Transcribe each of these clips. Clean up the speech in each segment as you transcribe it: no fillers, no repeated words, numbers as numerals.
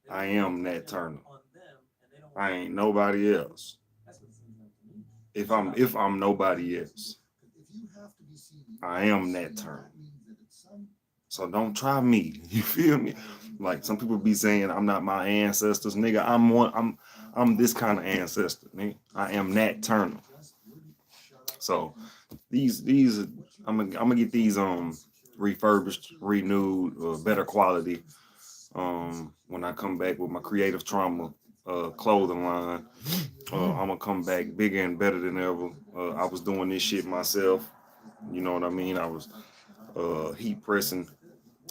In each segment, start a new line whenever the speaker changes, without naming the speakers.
I am Nat Turner. I ain't nobody else. If I'm nobody else, I am Nat Turner. So don't try me. You feel me? Like some people be saying I'm not my ancestors, nigga. I'm this kind of ancestor, nigga. I am Nat Turner. So these I'm gonna get these refurbished, renewed, better quality when I come back with my creative trauma clothing line. I'm gonna come back bigger and better than ever. I was doing this shit myself. You know what I mean? I was heat pressing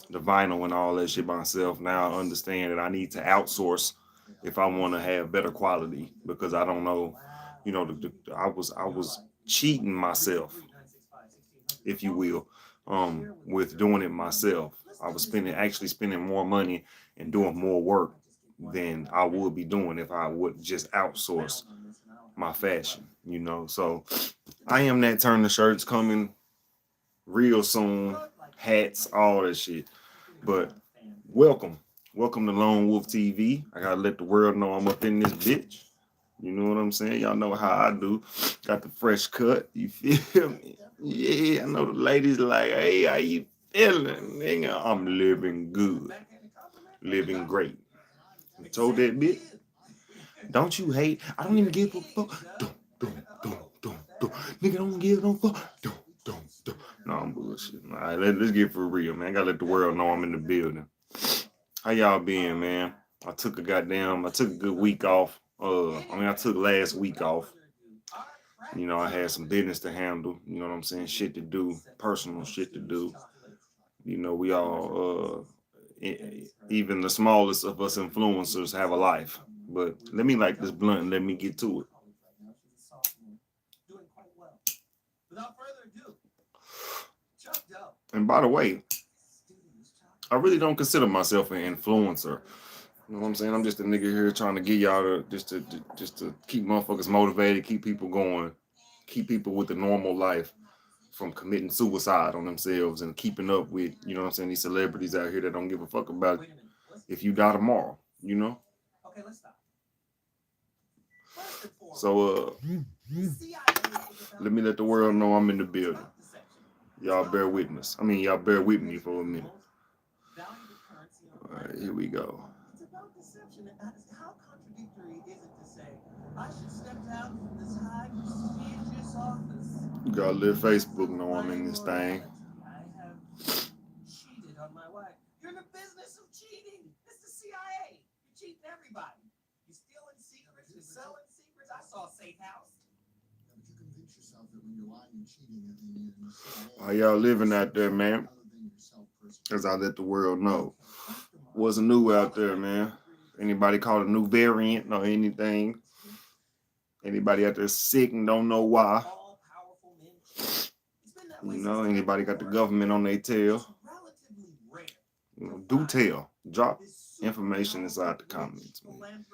the vinyl and all that shit myself. Now I understand that I need to outsource if I want to have better quality because I don't know, you know, I was cheating myself, if you will, with doing it myself. I was actually spending more money and doing more work than I would be doing if I would just outsource my fashion, you know. So I am Nat Turner shirts coming real soon, hats, all that shit. But welcome to Lone Wolf TV. I gotta let the world know I'm up in this bitch. You know what I'm saying? Y'all know how I do. Got the fresh cut. You feel me? Yeah, I know the ladies like, hey, how you feeling? Nigga, I'm living good. Living great. I told that bitch, don't you hate? I don't even give a fuck. Don't. Nigga, don't give no fuck. Don't. No, I'm bullshit. All right, let's get for real, man. I gotta let the world know I'm in the building. How y'all been, man? I took a good week off. I took last week off. You know, I had some business to handle. You know what I'm saying? Shit to do, personal shit to do. You know, we all, even the smallest of us influencers have a life. But let me light this blunt and let me get to it. And by the way, I really don't consider myself an influencer. You know what I'm saying? I'm just a nigga here trying to get y'all to just to keep motherfuckers motivated, keep people going, keep people with the normal life from committing suicide on themselves and keeping up with, you know what I'm saying, these celebrities out here that don't give a fuck about if you die tomorrow, you know? So let me let the world know I'm in the building. Y'all bear witness. Y'all bear with me for a minute. All right, here we go. You gotta let Facebook know I'm in this thing. You're in the business of cheating. It's the CIA. You're cheating everybody. You're stealing secrets. You're selling secrets. I saw a safe house. But you convince yourself that when you're lying and cheating and you're in the CIA. How y'all living out there, man? As I let the world know. What's new out there, man? Anybody caught a new variant or anything? Anybody out there sick and don't know why? You know, anybody got the government on their tail? You know, do tell. Drop information inside the comments, man.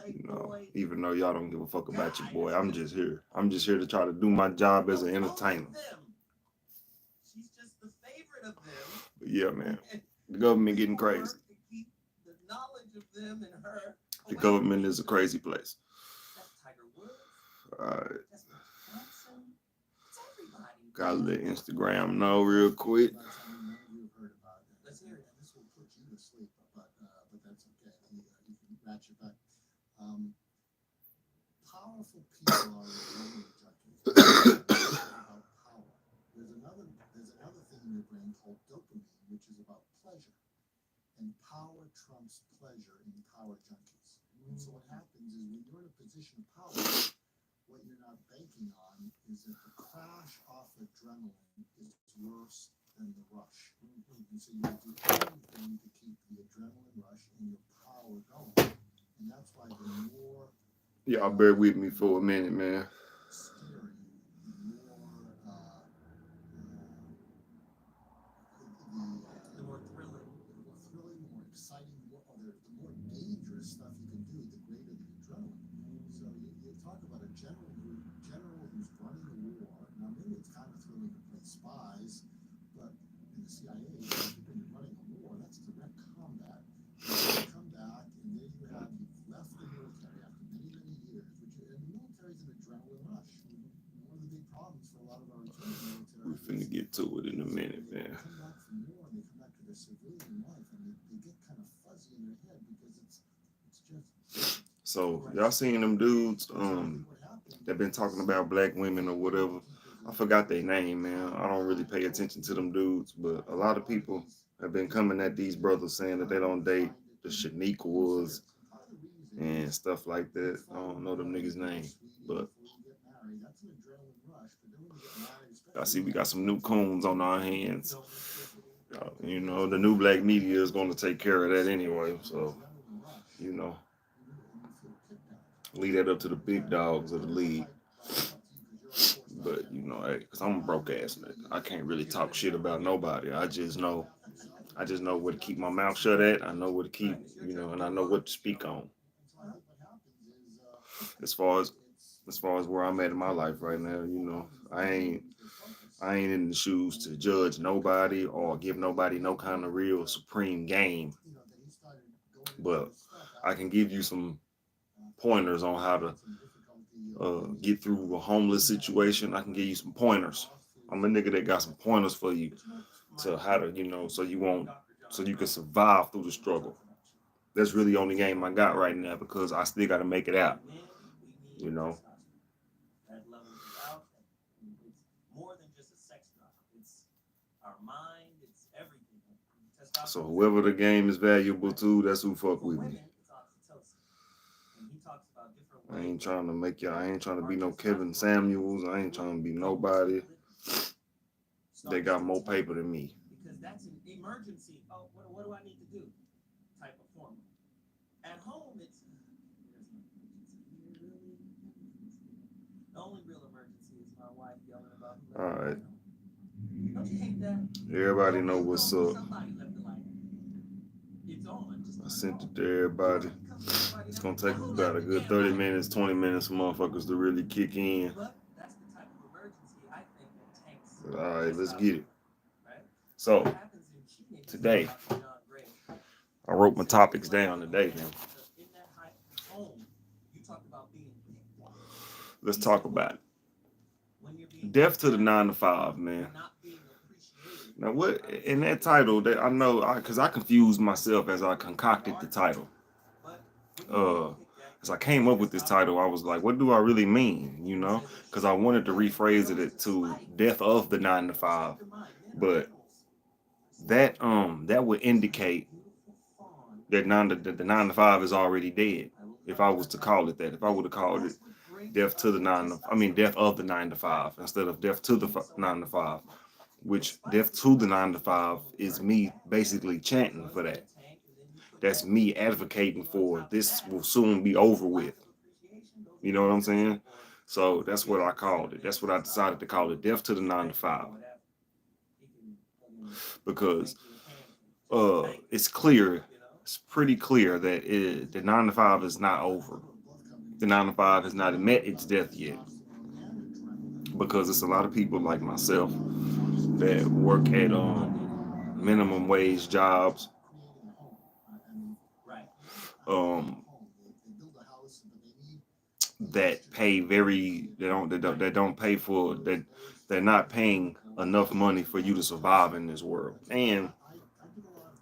You know, even though y'all don't give a fuck about your boy, I'm just here. I'm just here to try to do my job as an entertainer. But yeah, man, the government getting crazy. The government is a crazy place. All right. Gotta let Instagram know real quick. Powerful people are about power. There's another thing in your brain called dopamine, which is about pleasure. And power trumps pleasure in power junkies. And so what happens is when you're in a position of power, what you're not banking on is that the crash off adrenaline is worse than the rush. And so you do anything to keep the adrenaline rush and your power going. And that's why the more... Y'all bear with me for a minute, man. The more thrilling, the more exciting, the more dangerous stuff you can do, the greater the adrenaline. So you talk about a general who's running a war. Now maybe it's kind of thrilling to play spies, but in the CIA, when you're running a war, that's direct combat. When it So y'all seen them dudes that been talking about black women or whatever. I forgot their name, man. I don't really pay attention to them dudes, but a lot of people have been coming at these brothers saying that they don't date the Shaniquas and stuff like that. I don't know them niggas' name, but I see we got some new coons on our hands. You know, the new black media is going to take care of that anyway. So, you know, leave that up to the big dogs of the league. But, you know, hey, because I'm a broke ass nigga. I can't really talk shit about nobody. I just know where to keep my mouth shut at. I know where to keep, you know, and I know what to speak on. As far as where I'm at in my life right now, you know, I ain't in the shoes to judge nobody or give nobody no kind of real supreme game. But I can give you some pointers on how to get through a homeless situation. I can give you some pointers. I'm a nigga that got some pointers for you to how to, you know, so you can survive through the struggle. That's really the only game I got right now because I still got to make it out, you know. So whoever the game is valuable to, that's who fuck with me. I ain't trying to be no Kevin Samuels. I ain't trying to be nobody. They got more paper than me. Because that's an emergency. Oh, what do I need to do? Type of form. At home, it's the only real emergency is my wife yelling about me. All right. Don't you hate that? Everybody know what's up. I sent it to everybody. It's gonna take about a good 30 minutes, 20 minutes for motherfuckers to really kick in. But all right, let's get it. So today, I wrote my topics down today, man. Let's talk about it. Death to the 9 to 5, man. Now, what in that title that I know, because I confused myself as I concocted the title. As I came up with this title, I was like, what do I really mean? You know, because I wanted to rephrase it to death of the 9 to 5, but that would indicate that the 9 to 5 is already dead. If I was to call it that, if I would have called it death of the 9 to 5 instead of death to the 9 to 5, which death to the 9 to 5 is me basically chanting for that. That's me advocating for this will soon be over with. You know what I'm saying? So that's what I called it. That's what I decided to call it, death to the 9 to 5. Because it's clear, it's pretty clear that the 9 to 5 is not over. The 9 to 5 has not met its death yet. Because it's a lot of people like myself that work at minimum wage jobs. That pay they're not paying enough money for you to survive in this world. And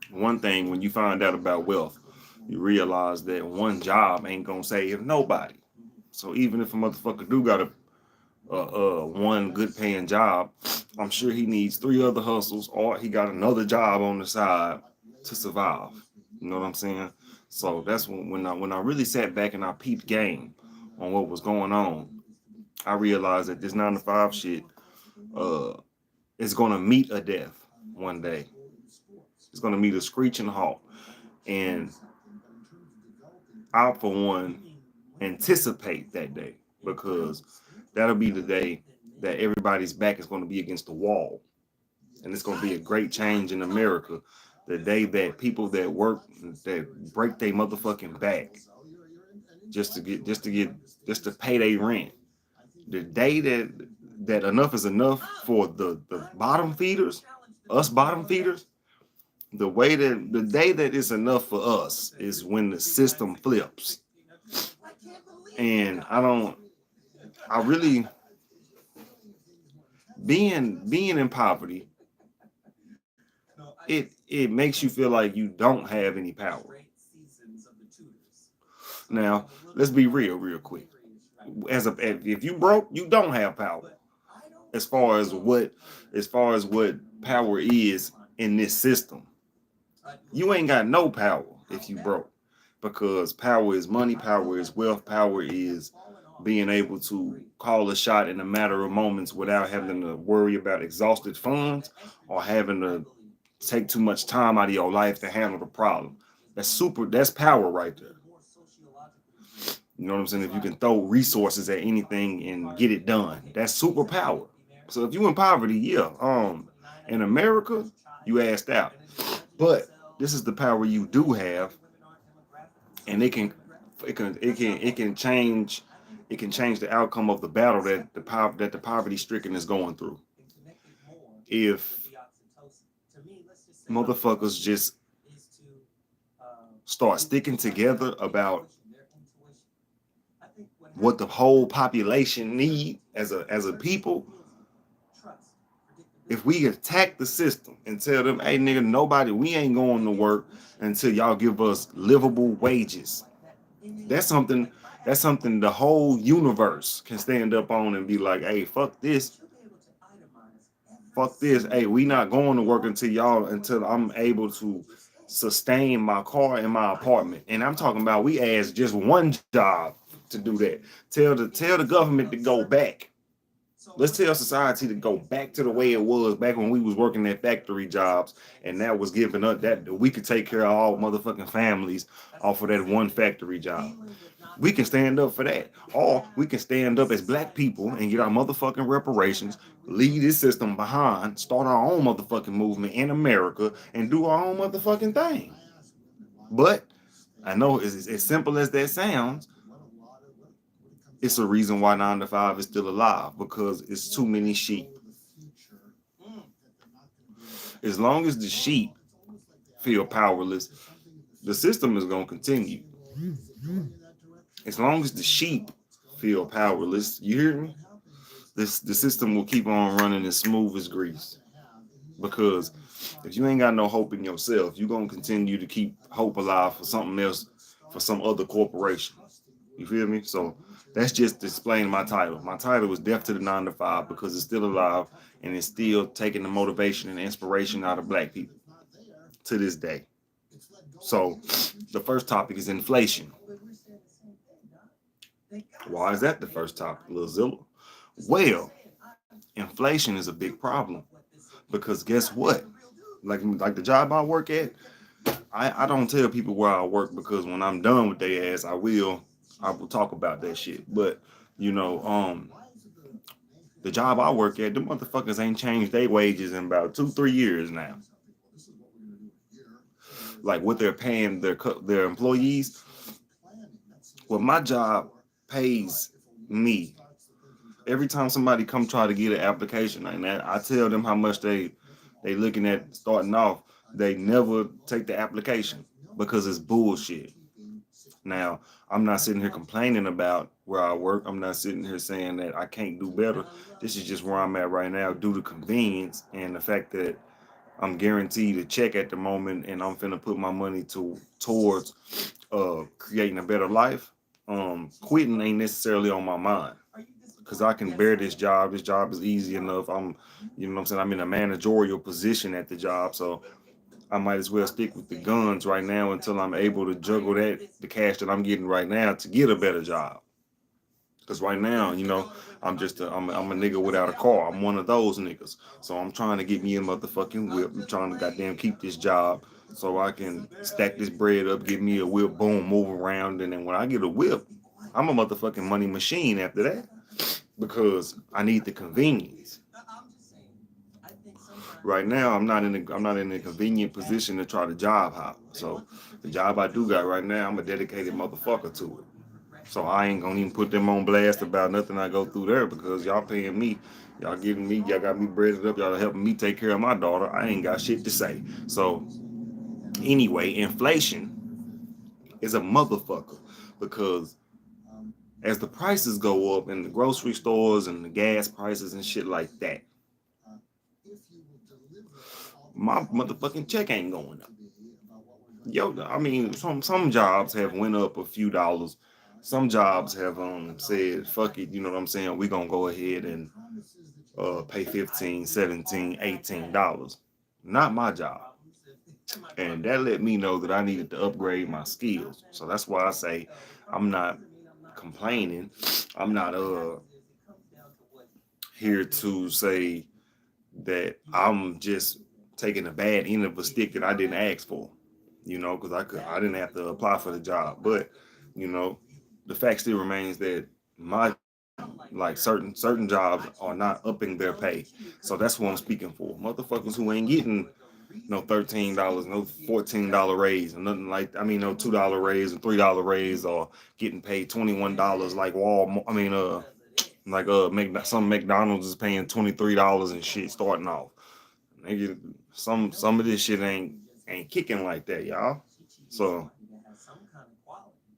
one thing, when you find out about wealth, you realize that one job ain't gonna save nobody. So even if a motherfucker do got a one good paying job, I'm sure he needs 3 other hustles, or he got another job on the side to survive. You know what I'm saying? So that's when I really sat back and I peeped game on what was going on. I realized that this 9 to 5 shit is gonna meet a death one day. It's gonna meet a screeching halt. And I, for one, anticipate that day, because that'll be the day that everybody's back is going to be against the wall. And it's going to be a great change in America. The day that people that work, that break their motherfucking back just to pay their rent. The day that enough is enough for the bottom feeders, us bottom feeders. The day that it's enough for us is when the system flips. And I really, being in poverty, it makes you feel like you don't have any power. Now, let's be real quick. If you broke, you don't have power. As far as what power is in this system, you ain't got no power if you broke, because power is money, power is wealth, power is being able to call a shot in a matter of moments without having to worry about exhausted funds or having to take too much time out of your life to handle the problem. That's power right there. You know what I'm saying? If you can throw resources at anything and get it done, that's superpower. So if you in poverty, yeah, in America, you asked out. But this is the power you do have, and it can change the outcome of the battle that the poverty stricken is going through. If motherfuckers just start sticking together about what the whole population need as a people, if we attack the system and tell them, hey nigga, we ain't going to work until y'all give us livable wages. That's something the whole universe can stand up on and be like, hey, fuck this. Fuck this. Hey, we not going to work until I'm able to sustain my car and my apartment. And I'm talking about we ask just one job to do that. Tell the government to go back. Let's tell society to go back to the way it was back when we was working at factory jobs, and that was giving us that we could take care of all motherfucking families off of that one factory job. We can stand up for that. Or we can stand up as black people and get our motherfucking reparations, leave this system behind, start our own motherfucking movement in America, and do our own motherfucking thing. But I know it's as simple as that sounds. It's a reason why 9 to 5 is still alive, because it's too many sheep. As long as the sheep feel powerless, the system is going to continue. As long as the sheep feel powerless, you hear me? The system will keep on running as smooth as grease. Because if you ain't got no hope in yourself, you're going to continue to keep hope alive for something else, for some other corporation. You feel me? So that's just explaining my title. My title is Death to the 9 to 5, because it's still alive and it's still taking the motivation and inspiration out of black people to this day. So the first topic is inflation. Why is that the first topic, Lil Zilla? Well, inflation is a big problem, because guess what? Like the job I work at, I don't tell people where I work, because when I'm done with their ass, I will talk about that shit. But you know, the job I work at, the motherfuckers ain't changed their wages in about 2-3 years now. Like what they're paying their employees. Well, my job pays me. Every time somebody come try to get an application like that, I tell them how much they looking at starting off. They never take the application because it's bullshit. Now, I'm not sitting here complaining about where I work. I'm not sitting here saying that I can't do better. This is just where I'm at right now due to convenience and the fact that I'm guaranteed a check at the moment, and I'm finna put my money towards creating a better life. Quitting ain't necessarily on my mind, because I can bear this job. This job is easy enough. You know what I'm saying? I'm in a managerial position at the job, so I might as well stick with the guns right now until I'm able to juggle the cash that I'm getting right now to get a better job. Because right now, you know, I'm a nigga without a car. I'm one of those niggas. So I'm trying to get me a motherfucking whip. I'm trying to goddamn keep this job so I can stack this bread up, get me a whip, boom, move around. And then when I get a whip, I'm a motherfucking money machine after that, because I need the convenience. Right now, I'm not in a convenient position to try to job hop. So the job I do got right now, I'm a dedicated motherfucker to it. So I ain't gonna even put them on blast about nothing I go through there, because y'all paying me, y'all got me breaded up, y'all helping me take care of my daughter. I ain't got shit to say. So anyway, inflation is a motherfucker, because as the prices go up in the grocery stores and the gas prices and shit like that, my motherfucking check ain't going up. Yo, I mean, some jobs have went up a few dollars. Some jobs have said, fuck it, you know what I'm saying? We're gonna go ahead and pay 15, 17, $18. Not my job. And that let me know that I needed to upgrade my skills. So that's why I say I'm not complaining. I'm not here to say that I'm just taking a bad end of a stick that I didn't ask for, you know, because I didn't have to apply for the job. But, you know, the fact still remains that my like certain jobs are not upping their pay. So that's what I'm speaking for. Motherfuckers who ain't getting no $13, no $14 raise, or nothing like, I mean, no $2 raise or $3 raise, or getting paid $21 like Walmart. I mean, some McDonald's is paying $23 and shit starting off. Nigga, some of this shit ain't kicking like that, y'all. So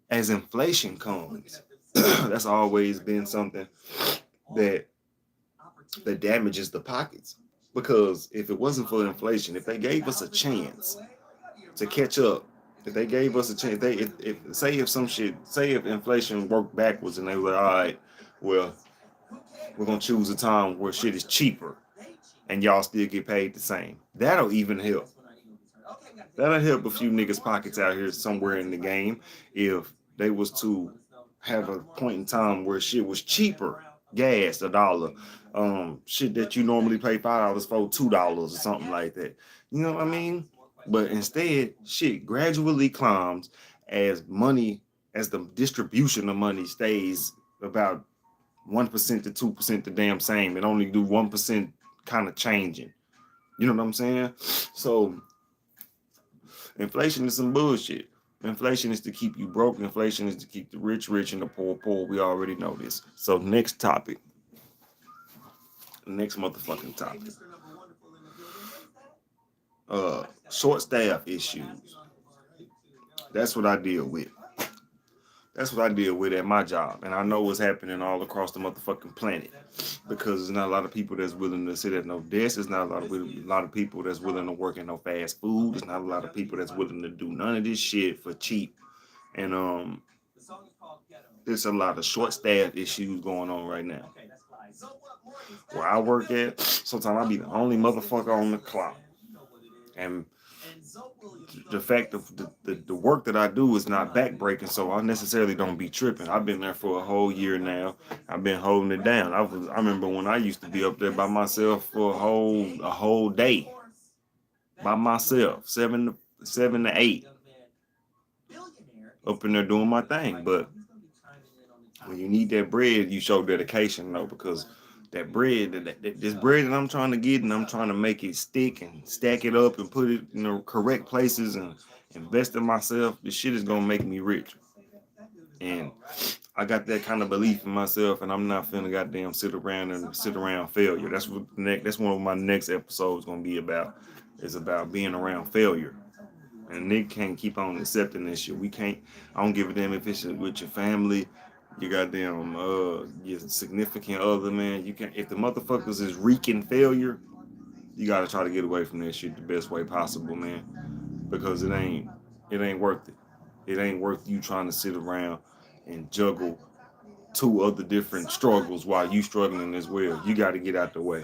as inflation comes, that's always been something that damages the pockets. Because if it wasn't for inflation, if they gave us a chance to catch up, if they gave us a chance, say if inflation worked backwards and they were like, all right, well, we're gonna choose a time where shit is cheaper and y'all still get paid the same. That'll even help. That'll help a few niggas' pockets out here somewhere in the game if they was to have a point in time where shit was cheaper. Gas $1. Shit that you normally pay $5 for, $2 or something like that. You know what I mean? But instead, shit gradually climbs as the distribution of money stays about 1% to 2% the damn same. It only do 1% kind of changing. You know what I'm saying? So inflation is some bullshit. Inflation is to keep you broke. Inflation is to keep the rich rich and the poor poor. We already know this. So next topic. Next motherfucking topic. Short staff issues. That's what I deal with. That's what I deal with at my job. And I know what's happening all across the motherfucking planet. Because there's not a lot of people that's willing to sit at no desk. There's not a lot of people that's willing to work in no fast food. There's not a lot of people that's willing to do none of this shit for cheap. And there's a lot of short staff issues going on right now. Where I work at, sometimes I'll be the only motherfucker on the clock. And the fact of the work that I do is not backbreaking, so I necessarily don't be tripping. I've been there for a whole year now. I've been holding it down. I remember when I used to be up there by myself for a whole day by myself, 7 to 8, up in there doing my thing. But when you need that bread, you show dedication, though, because that bread, this bread that I'm trying to get, and I'm trying to make it stick and stack it up and put it in the correct places and invest in myself, this shit is gonna make me rich. And I got that kind of belief in myself, and I'm not finna goddamn sit around failure. That's one of my next episodes gonna be about. Is about being around failure. And Nick can't keep on accepting this shit. I don't give a damn if it's with your family, your goddamn your significant other, man. You can't, if the motherfuckers is wreaking failure, you gotta try to get away from that shit the best way possible, man. Because it ain't worth it. It ain't worth you trying to sit around and juggle 2 other different struggles while you struggling as well. You gotta get out the way.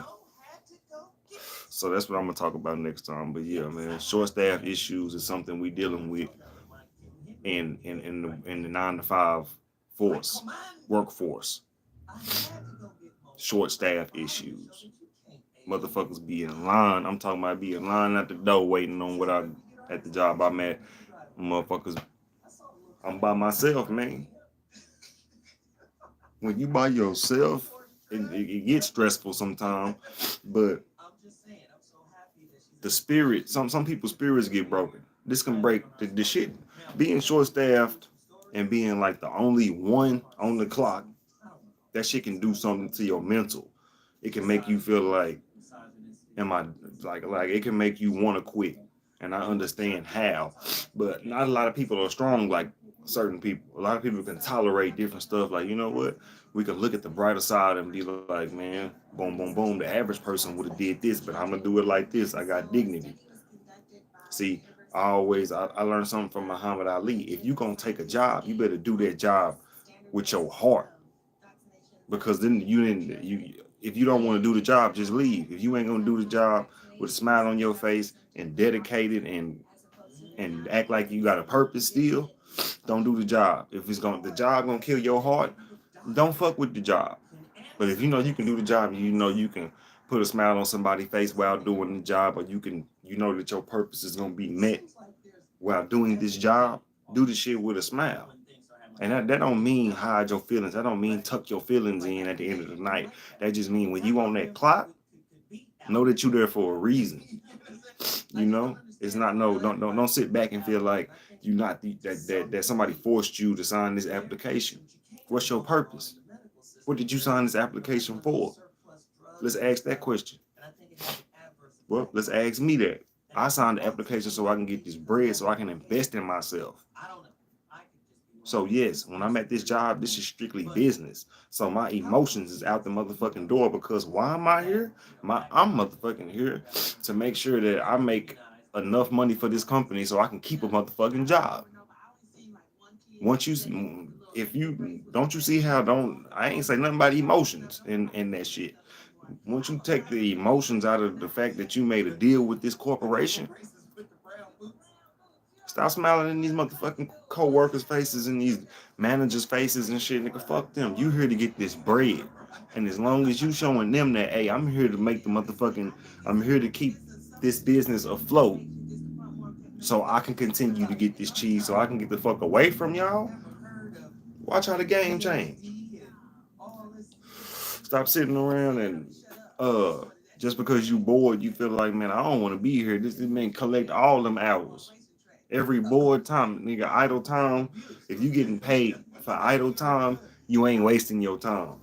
So that's what I'm gonna talk about next time. But yeah, man, short staff issues is something we dealing with in the 9 to 5 workforce. Short staff issues. Motherfuckers be in line. I'm talking about be in line at the door waiting on at the job I'm at. Motherfuckers, I'm by myself, man. When you by yourself, it gets stressful sometimes, but the spirit, some people's spirits get broken. This can break the shit. Being short staffed and being like the only one on the clock, that shit can do something to your mental. It can make you feel like, it can make you want to quit. And I understand how, but not a lot of people are strong like certain people. A lot of people can tolerate different stuff. Like, you know what? We can look at the brighter side and be like, man, boom, boom, boom. The average person would have did this, but I'm gonna do it like this. I got dignity. See, I learned something from Muhammad Ali. If you gonna take a job, you better do that job with your heart. Because then you if you don't want to do the job, just leave. If you ain't gonna do the job with a smile on your face and dedicated and act like you got a purpose still, don't do the job. If the job gonna kill your heart, don't fuck with the job. But if you know you can do the job, and you know you can put a smile on somebody's face while doing the job, or you know that your purpose is gonna be met while doing this job, do the shit with a smile. And that don't mean hide your feelings. That don't mean tuck your feelings in at the end of the night. That just mean when you on that clock, know that you there for a reason. You know, it's not don't sit back and feel like you not that somebody forced you to sign this application. What's your purpose? What did you sign this application for? Let's ask that question. Well, let's ask me that. I signed the application so I can get this bread, so I can invest in myself. So yes, when I'm at this job, this is strictly business. So my emotions is out the motherfucking door because why am I here? I'm motherfucking here to make sure that I make enough money for this company so I can keep a motherfucking job. Once you, if you don't you see how I ain't say nothing about emotions in that shit. Once you take the emotions out of the fact that you made a deal with this corporation, stop smiling in these motherfucking co-workers' faces and these managers' faces and shit, nigga. Fuck them. You here to get this bread. And as long as you showing them that, hey, I'm here to make I'm here to keep this business afloat so I can continue to get this cheese so I can get the fuck away from y'all. Watch how the game change. Stop sitting around and just because you bored, you feel like, man, I don't want to be here. This man collect all them hours. Every bored time, nigga, idle time. If you getting paid for idle time, you ain't wasting your time.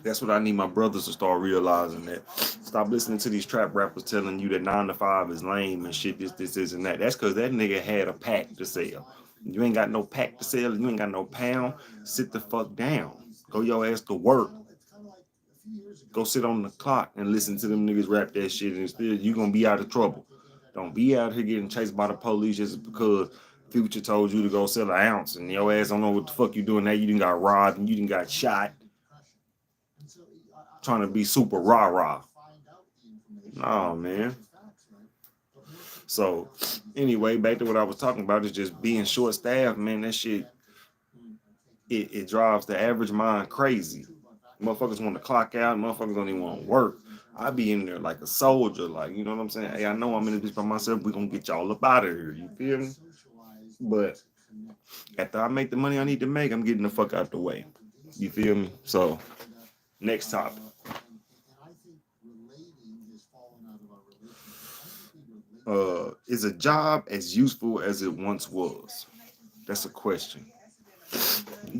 That's what I need my brothers to start realizing that. Stop listening to these trap rappers telling you that 9 to 5 is lame and shit, this, and that. That's because that nigga had a pack to sell. You ain't got no pack to sell. You ain't got no pound. Sit the fuck down. Go your ass to work. Go sit on the clock and listen to them niggas rap that shit, and still you gonna be out of trouble. Don't be out here getting chased by the police just because Future told you to go sell an ounce and your ass don't know what the fuck you doing now. You done got robbed and you done got shot. Trying to be super rah-rah. No, man. So, anyway, back to what I was talking about is just being short-staffed, man. That shit, it drives the average mind crazy. Motherfuckers want to clock out. Motherfuckers don't even want to work. I be in there like a soldier, like, you know what I'm saying? Hey, I know I'm in this by myself. We're going to get y'all up out of here. You feel me? But after I make the money I need to make, I'm getting the fuck out the way. You feel me? So, next topic. Is a job as useful as it once was? That's a question.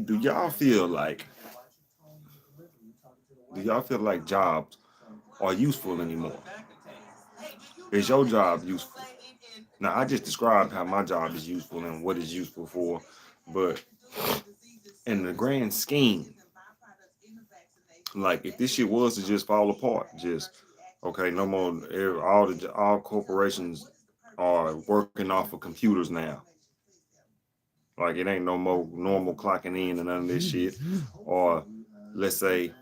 Do y'all feel like jobs are useful anymore? Is your job useful? Now, I just described how my job is useful and what it's useful for, but in the grand scheme, like if this shit was to just fall apart, just okay, no more. All corporations are working off of computers now. Like it ain't no more normal clocking in and none of this shit. Or let's say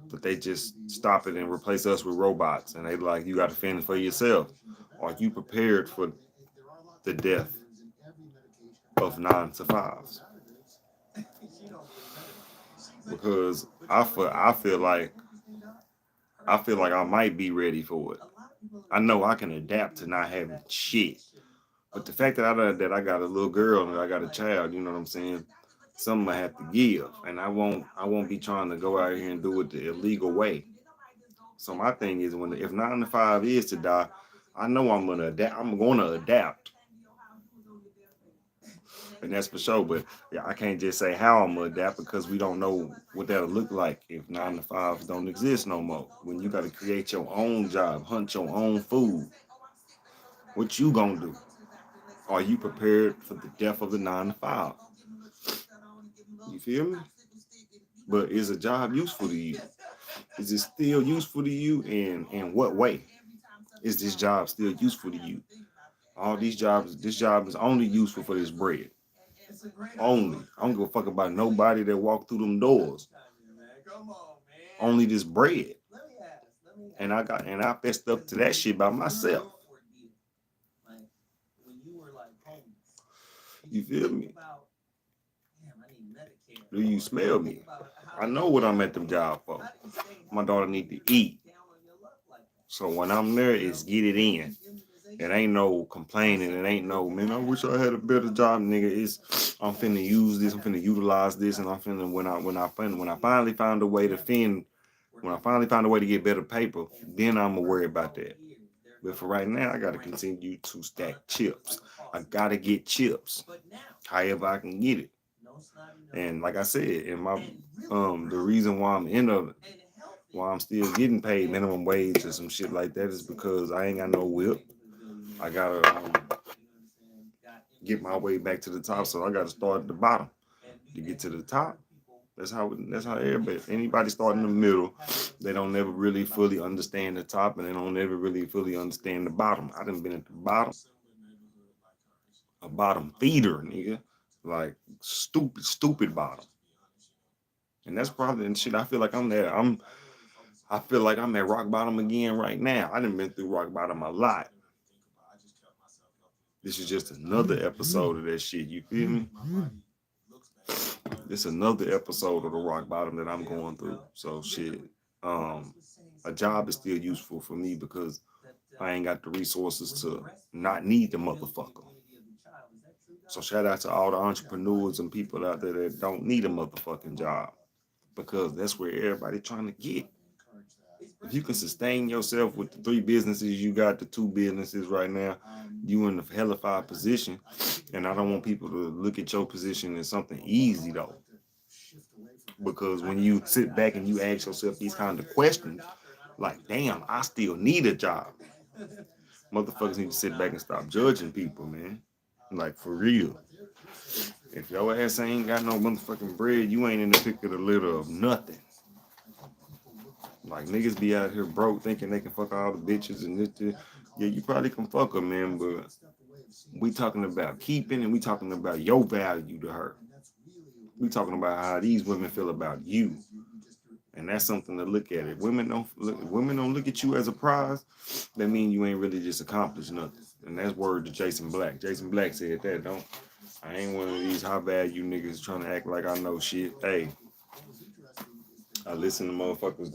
that they just stop it and replace us with robots, and they like you got to fend for yourself. Are you prepared for the death of 9 to 5s? Because I feel like I might be ready for it. I know I can adapt to not having shit. But the fact that I got a little girl and I got a child, you know what I'm saying? Something I have to give, and I won't be trying to go out here and do it the illegal way. So my thing is, if 9 to 5 is to die, I know I'm gonna adapt. I'm gonna adapt, and that's for sure. But yeah, I can't just say how I'm gonna adapt because we don't know what that'll look like if 9 to 5s don't exist no more. When you got to create your own job, hunt your own food, what you gonna do? Are you prepared for the death of the 9 to 5? You feel me? But is a job useful to you? Is it still useful to you? And in what way is this job still useful to you? All these jobs, this job is only useful for this bread. Only. I don't give a fuck about nobody that walk through them doors. Only this bread. And I fessed up to that shit by myself. You feel me? Do you smell me? I know what I'm at the job for. My daughter need to eat. So when I'm there, it's get it in. It ain't no complaining. It ain't no, man, I wish I had a better job, nigga. It's I'm finna use this, I'm finna utilize this, and I'm finna when I finally found a way to get better paper, then I'ma worry about that. But for right now, I gotta continue to stack chips. I gotta get chips. However I can get it. And like I said, in my the reason why why I'm still getting paid minimum wage or some shit like that is because I ain't got no whip. I gotta get my way back to the top, so I gotta start at the bottom to get to the top. That's how anybody start in the middle, they don't never really fully understand the top, and they don't ever really fully understand the bottom. I done been at the bottom, a bottom feeder, nigga, like stupid bottom, and that's probably and shit. I feel like I'm there. I feel like I'm at rock bottom again right now. I done been through rock bottom a lot. This is just another episode of that shit. You feel me? This is another episode of the rock bottom that I'm going through. So shit. A job is still useful for me because I ain't got the resources to not need the motherfucker. So shout out to all the entrepreneurs and people out there that don't need a motherfucking job, because that's where everybody trying to get. If you can sustain yourself with the 3 businesses you got, the 2 businesses right now, you in a hellified position. And I don't want people to look at your position as something easy though. Because when you sit back and you ask yourself these kind of questions, like, damn, I still need a job. Motherfuckers need to sit back and stop judging people, man. Like, for real. If your ass ain't got no motherfucking bread, you ain't in the pick of the litter of nothing. Like, niggas be out here broke thinking they can fuck all the bitches and this. Yeah, you probably can fuck her, man, but we talking about keeping and we talking about your value to her. We talking about how these women feel about you. And that's something to look at. If women don't look at you as a prize, that mean you ain't really just accomplished nothing. And that's word to Jason Black. Jason Black said that, I ain't one of these high value niggas trying to act like I know shit. Hey, I listen to motherfuckers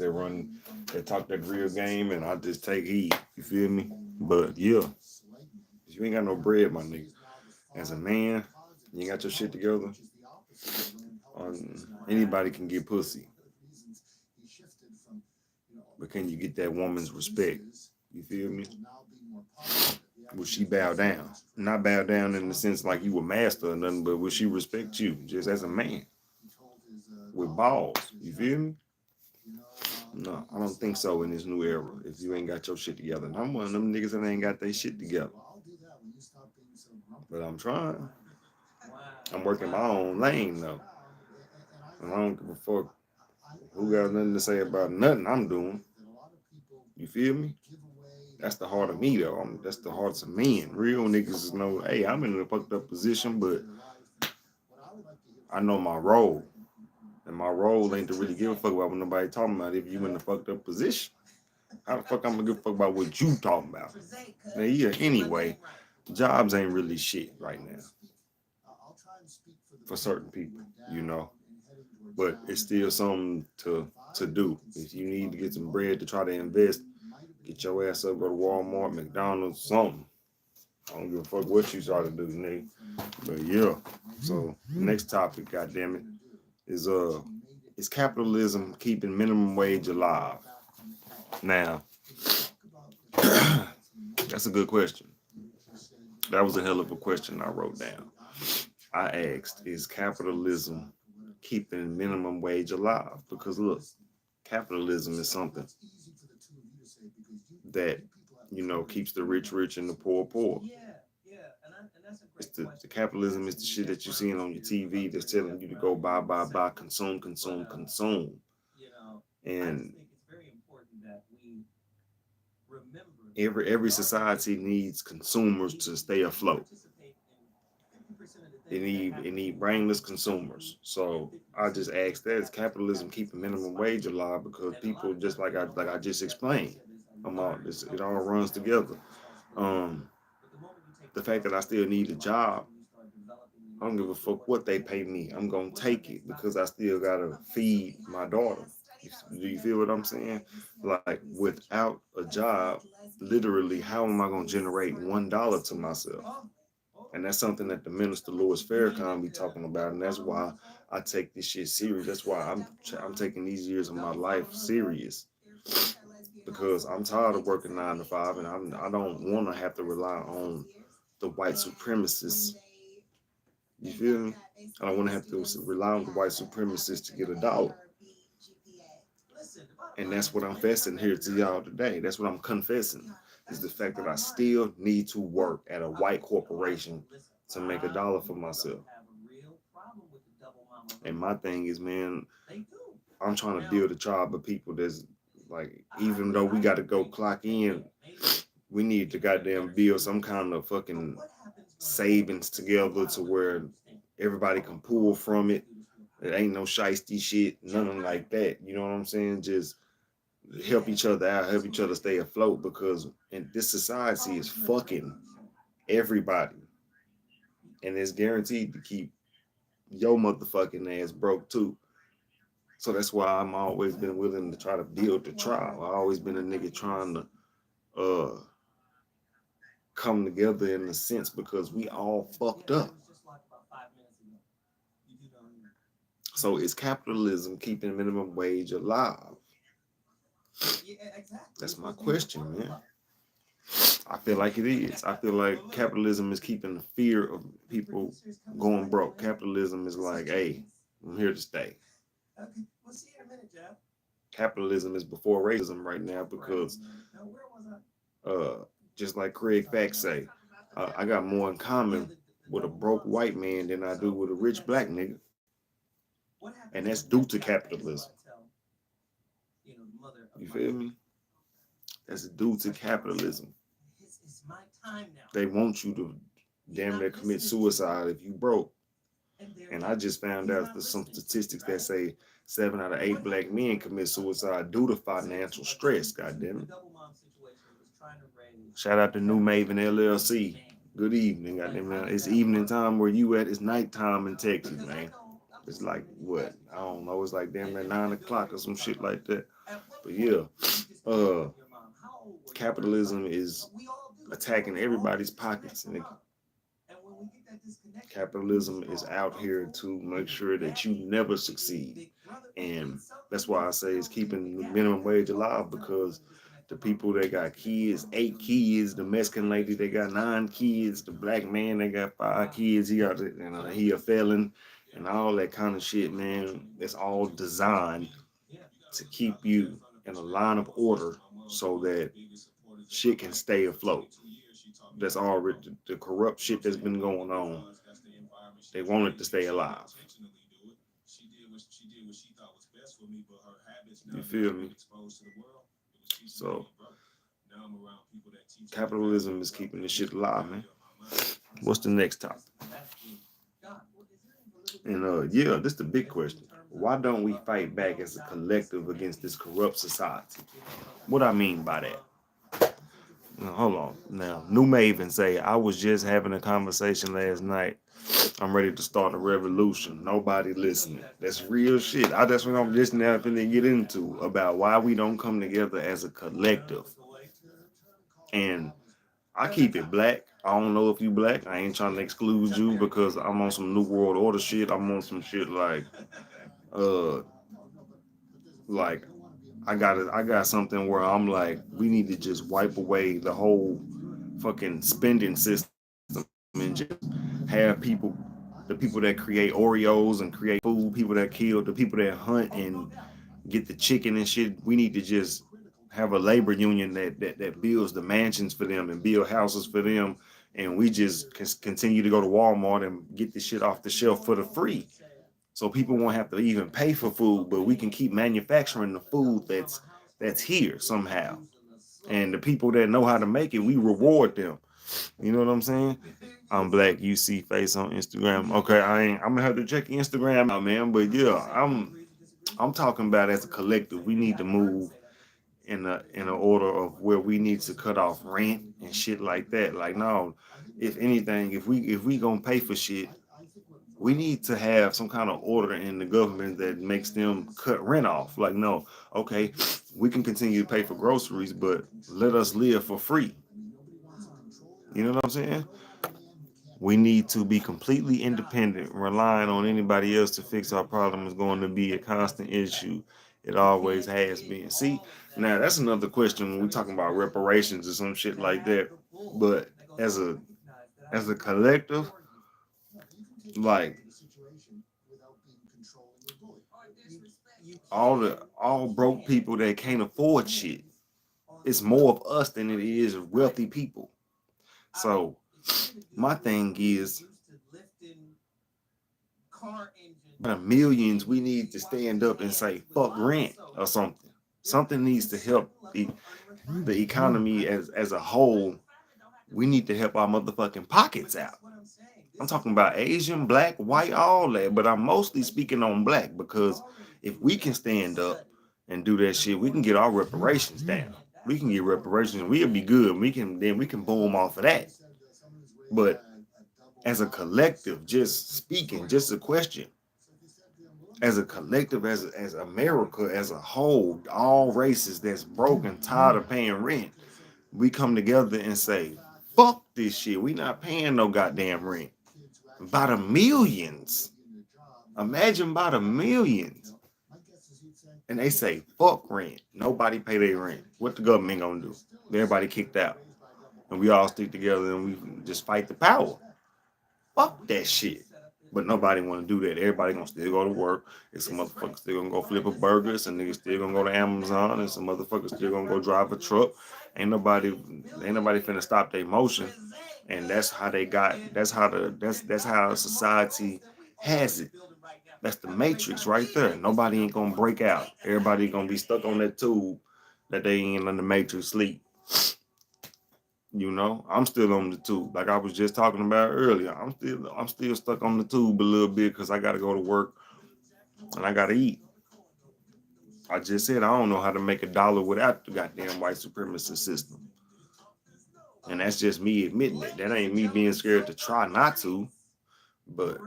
that talk that real game, and I just take heed. You feel me? But yeah, you ain't got no bread, my nigga. As a man, you ain't got your shit together. Anybody can get pussy. But can you get that woman's respect? You feel me? Will she bow down? Not bow down in the sense like you a master or nothing, but will she respect you just as a man? With balls. You feel me? No, I don't think so in this new era. If you ain't got your shit together. And I'm one of them niggas that ain't got their shit together. But I'm trying. I'm working my own lane though. And I don't give a fuck who got nothing to say about nothing I'm doing. You feel me? That's the heart of me though. That's the hearts of men. Real niggas know, hey, I'm in a fucked up position, but I know my role. And my role ain't to really give a fuck about what nobody talking about if you in a fucked up position. How the fuck I'm gonna give a fuck about what you talking about? Now, yeah, anyway, jobs ain't really shit right now. For certain people, you know. But it's still something to do. If you need to get some bread to try to invest, get your ass up, go to Walmart, McDonald's, something. I don't give a fuck what you try to do, nigga. But yeah. So next topic, goddammit, is capitalism keeping minimum wage alive? Now, that's a good question. That was a hell of a question I wrote down. I asked, is capitalism keeping minimum wage alive? Because look, capitalism is something that, keeps the rich rich and the poor poor. It's the capitalism is the shit that you're seeing on your TV that's telling you to go buy, consume, consume, consume. And Every society needs consumers to stay afloat. It need brainless consumers. So I just asked that, is capitalism keeping minimum wage alive? Because people, just like I just explained, it all runs together. Um, the fact that I still need a job, I don't give a fuck what they pay me. I'm gonna take it because I still gotta feed my daughter. Do you feel what I'm saying? Like without a job, literally, how am I gonna generate $1 to myself? And that's something that the minister Louis Farrakhan be talking about, and that's why I take this shit serious. That's why I'm taking these years of my life serious, because I'm tired of working 9 to 5, and I don't want to have to rely on the white supremacists. You feel me? I don't want to have to rely on the white supremacists to get a dollar. And that's what I'm confessing here to y'all today. That's what I'm confessing, is the fact that I still need to work at a white corporation to make a dollar for myself. And my thing is, man, I'm trying to build a tribe of people that's like, even though we got to go clock in, we need to goddamn build some kind of fucking savings together to where everybody can pull from it. It ain't no shiesty shit, nothing like that. You know what I'm saying? Just help each other out, help each other stay afloat, because in this society is fucking everybody. And it's guaranteed to keep your motherfucking ass broke too. So that's why I'm always been willing to try to build the tribe. I always been a nigga trying to come together in a sense, because we all fucked up. So is capitalism keeping minimum wage alive? That's my question, man. I feel like it is. I feel like capitalism is keeping the fear of people going broke. Capitalism is like, hey, I'm here to stay. Capitalism is before racism right now, because uh, just like Craig Facts say, I got more in common with a broke white man than I do with a rich black nigga. And that's due to capitalism. You feel me? That's due to capitalism. They want you to damn near commit suicide if you broke. And I just found out there's some statistics that say 7 out of 8 black men commit suicide due to financial stress. Goddamn it! Shout out to New Maven LLC. Good evening, goddamn it! It's evening time where you at. It's nighttime in Texas, man. It's like what? I don't know. It's like damn near 9 o'clock or some shit like that. But yeah, capitalism is attacking everybody's pockets, nigga. Capitalism is out here to make sure that you never succeed. And that's why I say it's keeping the minimum wage alive, because the people that got kids, 8 kids, the Mexican lady they got 9 kids, the black man they got 5 kids, he a felon, and all that kind of shit, man. It's all designed to keep you in a line of order so that shit can stay afloat. That's all the corrupt shit that's been going on. They want it to stay alive. You feel me? So capitalism is keeping this shit alive, man. What's the next topic? And yeah, this is the big question. Why don't we fight back as a collective against this corrupt society? What I mean by that? Now, hold on. Now, New Maven say, I was just having a conversation last night. I'm ready to start a revolution. Nobody listening. That's real shit. That's what I'm just now finna get into, about why we don't come together as a collective. And I keep it black. I don't know if you black. I ain't trying to exclude you, because I'm on some New World Order shit. I'm on some shit uh, like I got something where I'm like, we need to just wipe away the whole fucking spending system and just have the people that create Oreos and create food, people that kill, the people that hunt and get the chicken and shit. We need to just have a labor union that builds the mansions for them and build houses for them, and we just continue to go to Walmart and get the shit off the shelf for the free. So people won't have to even pay for food, but we can keep manufacturing the food that's here somehow. And the people that know how to make it, we reward them. You know what I'm saying? I'm Black UC Face on Instagram. Okay, I'm gonna have to check Instagram out, man. But yeah, I'm talking about as a collective, we need to move in a order of where we need to cut off rent and shit like that. Like, no, if anything, if we gonna pay for shit, we need to have some kind of order in the government that makes them cut rent off. Like, no, okay, we can continue to pay for groceries, but let us live for free. You know what I'm saying? We need to be completely independent. Relying on anybody else to fix our problem is going to be a constant issue. It always has been. See, now that's another question when we're talking about reparations or some shit like that. But as a collective, like all broke people that can't afford shit, it's more of us than it is wealthy people. So my thing is, the millions, we need to stand up and say fuck rent or something. Something needs to help the economy as a whole. We need to help our motherfucking pockets out. I'm talking about Asian, black, white, all that, but I'm mostly speaking on black because if we can stand up and do that shit, we can get our reparations down. We can get reparations. We'll be good. We can boom off of that. But as a collective, just speaking, just a question. As a collective, as America as a whole, all races that's broken, tired of paying rent, we come together and say, fuck this shit. We not paying no goddamn rent. By the millions. Imagine by the millions. And they say, fuck rent. Nobody pay their rent. What the government gonna do? Everybody kicked out. And we all stick together and we just fight the power. Fuck that shit. But nobody want to do that. Everybody gonna still go to work. And some motherfuckers still gonna go flip a burger. Some niggas still gonna go to Amazon. And some motherfuckers still gonna go drive a truck. Ain't nobody finna stop their motion. And that's how they got. That's how society has it. That's the matrix right there. Nobody ain't gonna break out. Everybody gonna be stuck on that tube that they ain't in the matrix sleep. You know, I'm still on the tube. Like I was just talking about earlier. I'm still stuck on the tube a little bit because I gotta go to work and I gotta eat. I just said I don't know how to make $1 without the goddamn white supremacist system. And that's just me admitting it. That ain't me being scared to try not to. But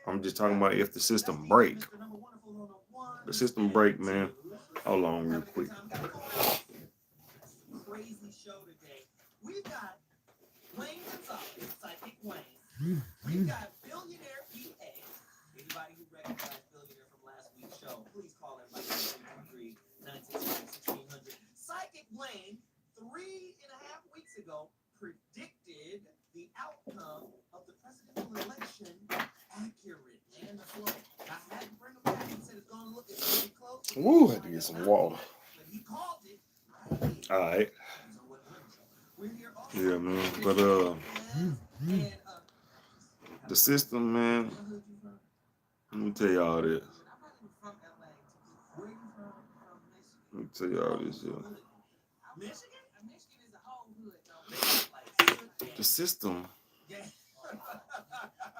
I'm just talking about if the system break. The system break, man. Hold on real quick. Crazy show today. We've got Wayne Gonzalez, Psychic Wayne. We've got Billionaire EA. Anybody who recognized Billionaire from last week's show, please call him by 923-965-1600. Psychic Wayne, 3.5 weeks ago, predicted the outcome of the presidential election accurate and slow. I had to bring him back and said it's going to look pretty close. Ooh, I had to get some water. But he called it. All right. Yeah, man. But the system, man. Let me tell y'all this. Let me tell y'all this, yeah. The system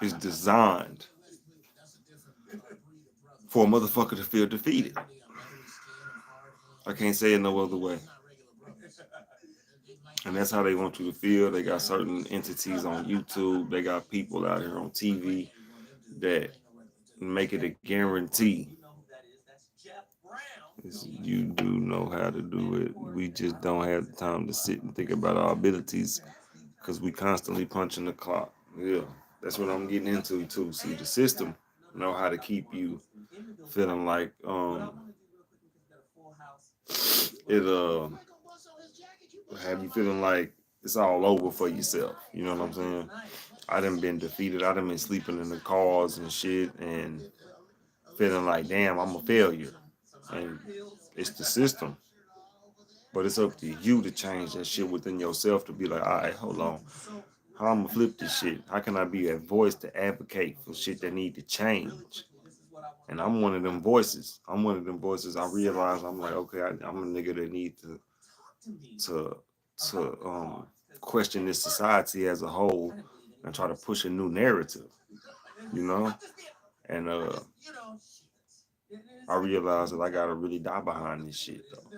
is designed for a motherfucker to feel defeated. I can't say it no other way. And that's how they want you to feel. They got certain entities on YouTube. They got people out here on TV that make it a guarantee. You do know how to do it. We just don't have the time to sit and think about our abilities because we constantly punching the clock. Yeah, that's what I'm getting into too. See, the system know how to keep you feeling like it have you feeling like it's all over for yourself. You know what I'm saying? I done been defeated. I done been sleeping in the cars and shit and feeling like, damn, I'm a failure. And it's the system. But it's up to you to change that shit within yourself to be like, all right, hold on. How I'm gonna flip this shit? How can I be a voice to advocate for shit that need to change? And I'm one of them voices. I realize I'm like, okay, I'm a nigga that need to to question this society as a whole and try to push a new narrative, you know? And I realized that I gotta really die behind this shit though.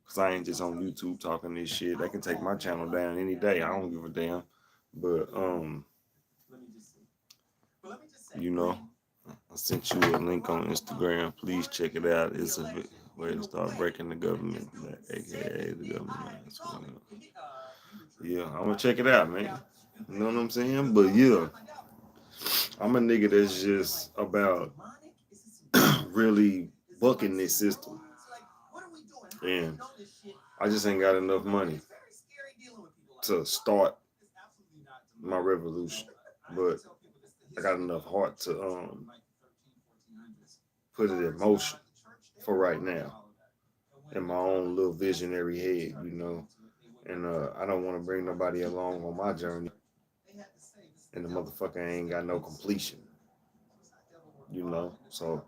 Cause I ain't just on YouTube talking this shit. They can take my channel down any day. I don't give a damn. But you know, I sent you a link on Instagram. Please check it out. It's a way to start breaking the government, aka the government. Yeah, I'm gonna check it out, man. You know what I'm saying? But yeah, I'm a nigga that's just about really bucking this system. And I just ain't got enough money to start my revolution. But I got enough heart to put it in motion for right now in my own little visionary head, you know. And I don't want to bring nobody along on my journey. And the motherfucker ain't got no completion, you know. So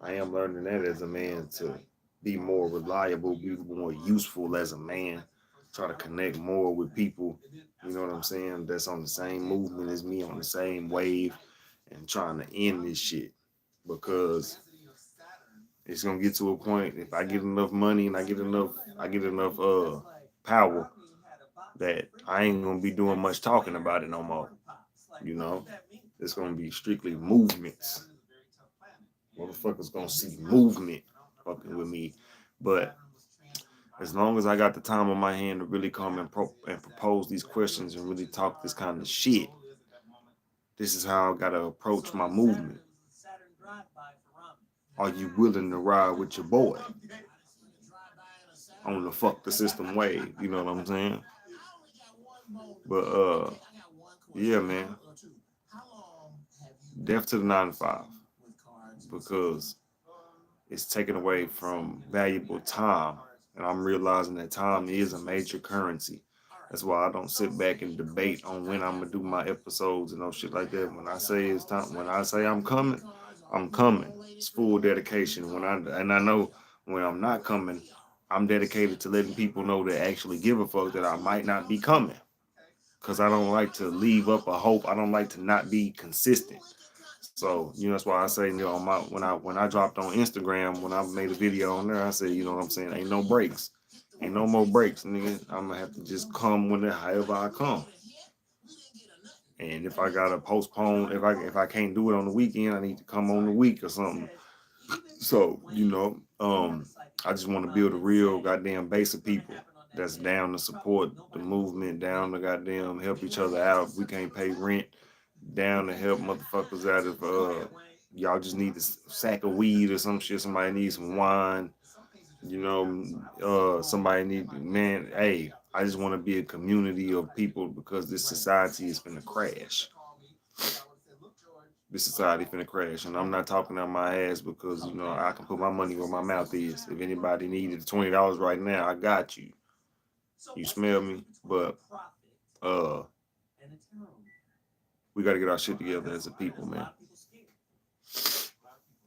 I am learning that as a man to be more reliable, be more useful as a man, try to connect more with people, you know what I'm saying, that's on the same movement as me, on the same wave, and trying to end this shit. Because it's gonna get to a point, if I get enough money and I get enough power, that I ain't gonna be doing much talking about it no more. You know, it's gonna be strictly movements. Motherfuckers gonna see movement fucking with me. But as long as I got the time on my hand to really come and propose these questions and really talk this kind of shit, this is how I gotta approach my movement. Are you willing to ride with your boy on the fuck the system wave? You know what I'm saying? But yeah, man. Death to the 9 to 5. Because it's taken away from valuable time. And I'm realizing that time is a major currency. That's why I don't sit back and debate on when I'm gonna do my episodes and no shit like that. When I say it's time, when I say I'm coming, I'm coming. It's full dedication. And I know when I'm not coming, I'm dedicated to letting people know that actually give a fuck that I might not be coming. Cause I don't like to leave up a hope. I don't like to not be consistent. So, you know, that's why I say, you know, on my when I dropped on Instagram, when I made a video on there, I said, you know what I'm saying, ain't no breaks. Ain't no more breaks, nigga. I'm gonna have to just come when however I come. And if I gotta postpone, if I can't do it on the weekend, I need to come on the week or something. So, you know, I just want to build a real goddamn base of people that's down to support the movement, down to goddamn help each other out. If we can't pay rent, down to help motherfuckers out if y'all just need a sack of weed or some shit, somebody needs some wine, you know, somebody need, man, hey, I just want to be a community of people because this society is gonna crash. This society finna crash, and I'm not talking out my ass because, you know, I can put my money where my mouth is. If anybody needed $20 right now, I got you. You smell me? But we got to get our shit together as a people, man.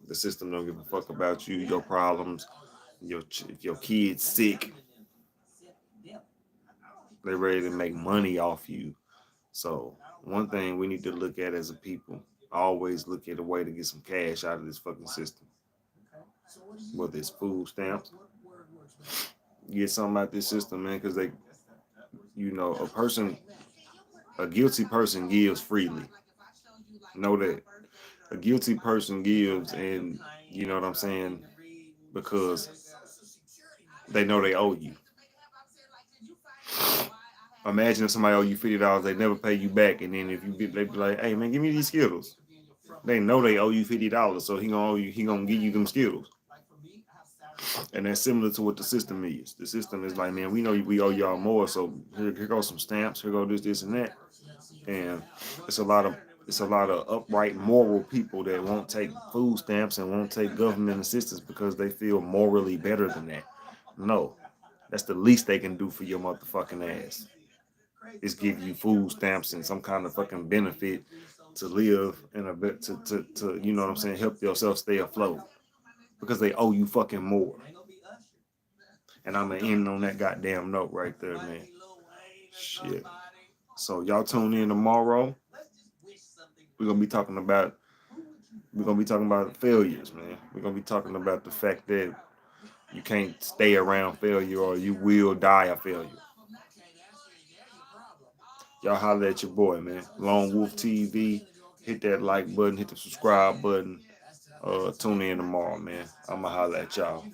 The system don't give a fuck about you, your problems, if your kid's sick. They're ready to make money off you. So one thing we need to look at as a people, always look at a way to get some cash out of this fucking system. Whether it's food stamps, get something out this system, man, because they, you know, a guilty person gives freely. Know that. A guilty person gives, and you know what I'm saying, because they know they owe you. Imagine if somebody owe you $50, they never pay you back, and then if you get, they be like, "Hey man, give me these Skittles." They know they owe you $50, so he gonna give you them Skittles. And that's similar to what the system is. The system is like, man, we know we owe y'all more, so here goes some stamps, here go this, and that. And it's a lot of upright moral people that won't take food stamps and won't take government assistance because they feel morally better than that. No, that's the least they can do for your motherfucking ass. Is give you food stamps and some kind of fucking benefit to live in a bit to you know what I'm saying, help yourself stay afloat because they owe you fucking more. And I'm gonna end on that goddamn note right there, man. Shit. So y'all tune in tomorrow. We're gonna be talking about failures, man. We're gonna be talking about the fact that you can't stay around failure or you will die of failure. Y'all holler at your boy, man. LoneWolf TV. Hit that like button, hit the subscribe button. Tune in tomorrow, man. I'ma holler at y'all.